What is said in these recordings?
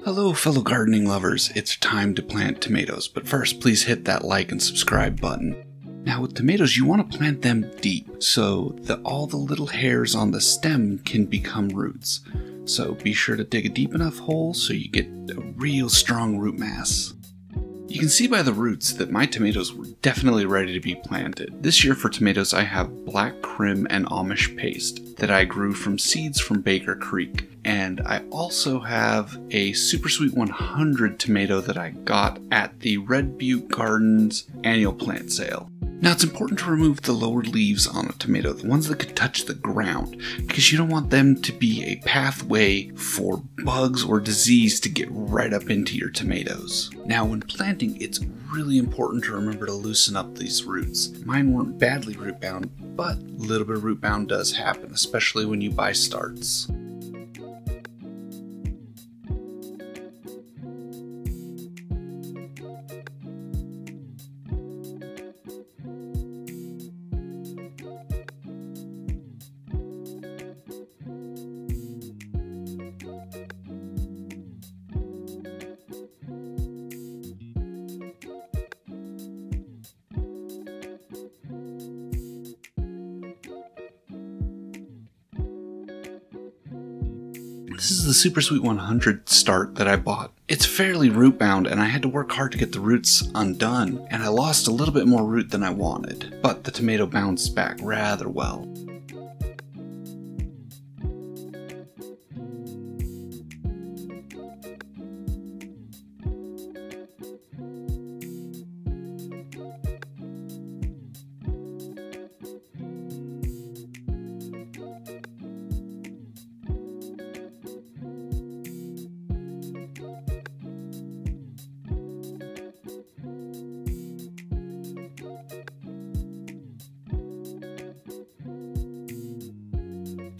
Hello fellow gardening lovers, it's time to plant tomatoes, but first please hit that like and subscribe button. Now with tomatoes you want to plant them deep so that all the little hairs on the stem can become roots. So be sure to dig a deep enough hole so you get a real strong root mass. You can see by the roots that my tomatoes were definitely ready to be planted. This year for tomatoes I have black Krim and Amish paste that I grew from seeds from Baker Creek. And I also have a Super Sweet 100 tomato that I got at the Red Butte Gardens annual plant sale. Now it's important to remove the lower leaves on a tomato, the ones that could touch the ground, because you don't want them to be a pathway for bugs or disease to get right up into your tomatoes. Now when planting, it's really important to remember to loosen up these roots. Mine weren't badly root bound, but a little bit of root bound does happen, especially when you buy starts. This is the Super Sweet 100 start that I bought. It's fairly root bound and I had to work hard to get the roots undone, and I lost a little bit more root than I wanted, but the tomato bounced back rather well.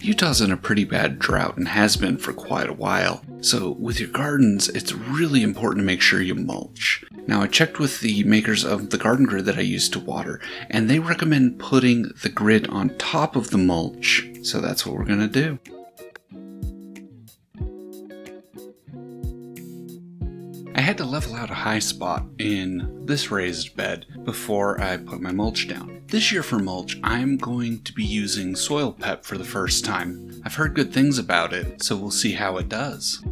Utah's in a pretty bad drought and has been for quite a while, so with your gardens it's really important to make sure you mulch. Now I checked with the makers of the garden grid that I use to water, and they recommend putting the grid on top of the mulch, so that's what we're gonna do. I had to level out a high spot in this raised bed before I put my mulch down. This year for mulch, I'm going to be using soil pep for the first time. I've heard good things about it, so we'll see how it does.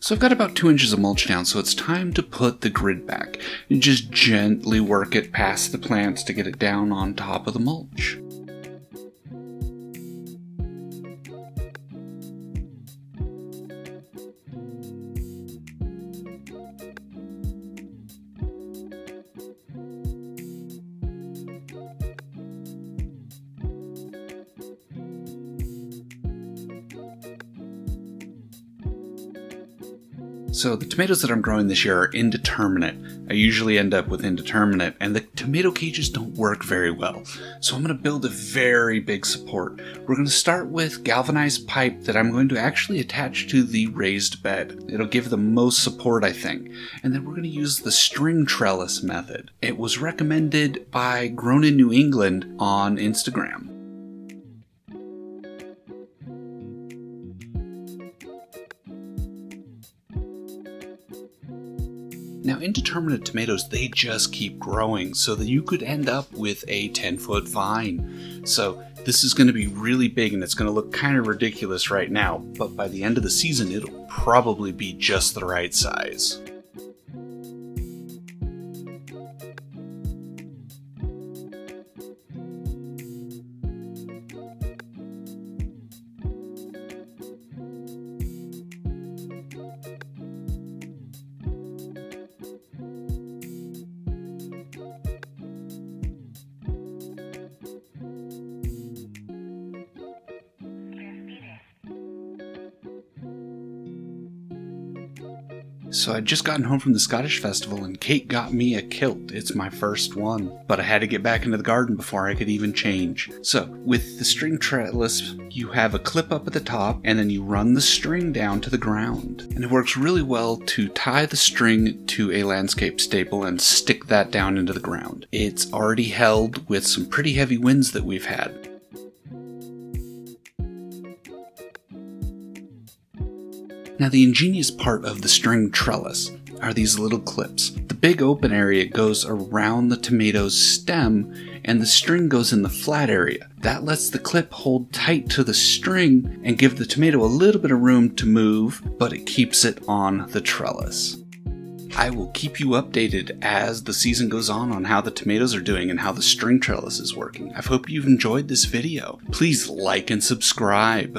So I've got about 2 inches of mulch down, so it's time to put the grid back. You just gently work it past the plants to get it down on top of the mulch. So the tomatoes that I'm growing this year are indeterminate. I usually end up with indeterminate, and the tomato cages don't work very well. So I'm going to build a very big support. We're going to start with galvanized pipe that I'm going to actually attach to the raised bed. It'll give the most support, I think. And then we're going to use the string trellis method. It was recommended by Grown in New England on Instagram. Now indeterminate tomatoes, they just keep growing so that you could end up with a 10-foot vine. So this is going to be really big and it's going to look kind of ridiculous right now, but by the end of the season it'll probably be just the right size. So I'd just gotten home from the Scottish festival and Kate got me a kilt. It's my first one. But I had to get back into the garden before I could even change. So with the string trellis, you have a clip up at the top and then you run the string down to the ground. And it works really well to tie the string to a landscape staple and stick that down into the ground. It's already held with some pretty heavy winds that we've had. Now the ingenious part of the string trellis are these little clips. The big open area goes around the tomato's stem and the string goes in the flat area. That lets the clip hold tight to the string and give the tomato a little bit of room to move, but it keeps it on the trellis. I will keep you updated as the season goes on how the tomatoes are doing and how the string trellis is working. I hope you've enjoyed this video. Please like and subscribe.